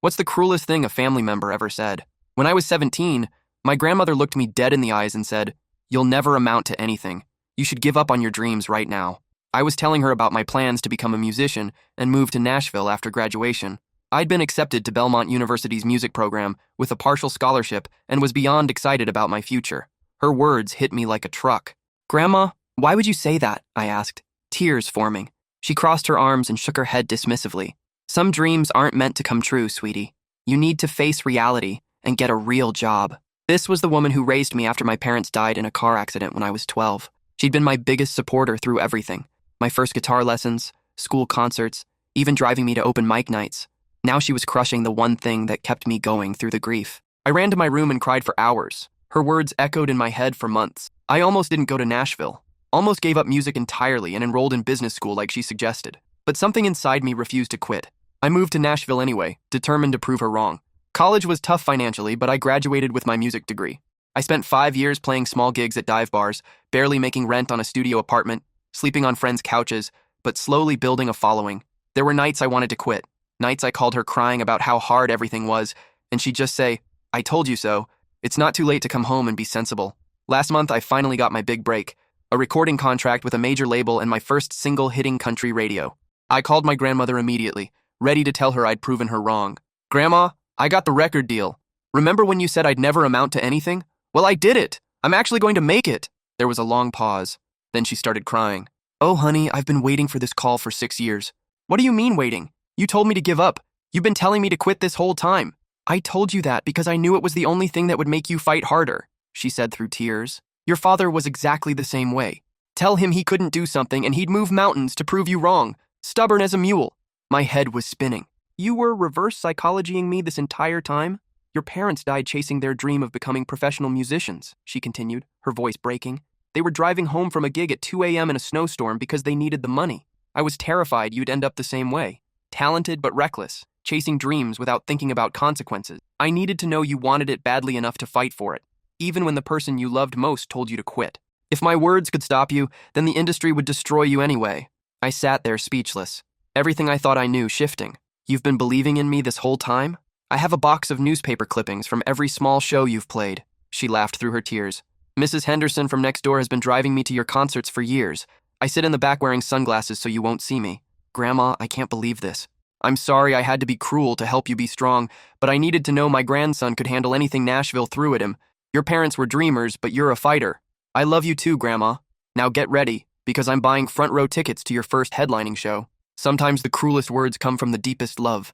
What's the cruelest thing a family member ever said? When I was 17, my grandmother looked me dead in the eyes and said, "You'll never amount to anything. You should give up on your dreams right now." I was telling her about my plans to become a musician and move to Nashville after graduation. I'd been accepted to Belmont University's music program with a partial scholarship and was beyond excited about my future. Her words hit me like a truck. "Grandma, why would you say that?" I asked, tears forming. She crossed her arms and shook her head dismissively. "Some dreams aren't meant to come true, sweetie. You need to face reality and get a real job." This was the woman who raised me after my parents died in a car accident when I was 12. She'd been my biggest supporter through everything. My first guitar lessons, school concerts, even driving me to open mic nights. Now she was crushing the one thing that kept me going through the grief. I ran to my room and cried for hours. Her words echoed in my head for months. I almost didn't go to Nashville. Almost gave up music entirely and enrolled in business school like she suggested. But something inside me refused to quit. I moved to Nashville anyway, determined to prove her wrong. College was tough financially, but I graduated with my music degree. I spent 5 years playing small gigs at dive bars, barely making rent on a studio apartment, sleeping on friends' couches, but slowly building a following. There were nights I wanted to quit, nights I called her crying about how hard everything was, and she'd just say, "I told you so. It's not too late to come home and be sensible." Last month, I finally got my big break, a recording contract with a major label and my first single hitting country radio. I called my grandmother immediately, ready to tell her I'd proven her wrong. "Grandma, I got the record deal. Remember when you said I'd never amount to anything? Well, I did it. I'm actually going to make it." There was a long pause. Then she started crying. "Oh, honey, I've been waiting for this call for 6 years." "What do you mean waiting? You told me to give up. You've been telling me to quit this whole time." "I told you that because I knew it was the only thing that would make you fight harder," she said through tears. "Your father was exactly the same way. Tell him he couldn't do something and he'd move mountains to prove you wrong. Stubborn as a mule." My head was spinning. "You were reverse psychologying me this entire time? Your parents died chasing their dream of becoming professional musicians," she continued, her voice breaking. "They were driving home from a gig at 2 a.m. in a snowstorm because they needed the money. I was terrified you'd end up the same way. Talented but reckless, chasing dreams without thinking about consequences. I needed to know you wanted it badly enough to fight for it, even when the person you loved most told you to quit. If my words could stop you, then the industry would destroy you anyway." I sat there speechless, everything I thought I knew shifting. "You've been believing in me this whole time? I have a box of newspaper clippings from every small show you've played." She laughed through her tears. "Mrs. Henderson from next door has been driving me to your concerts for years. I sit in the back wearing sunglasses so you won't see me. Grandma, I can't believe this. I'm sorry I had to be cruel to help you be strong, but I needed to know my grandson could handle anything Nashville threw at him. Your parents were dreamers, but you're a fighter. I love you too, Grandma. Now get ready, because I'm buying front row tickets to your first headlining show." Sometimes the cruelest words come from the deepest love.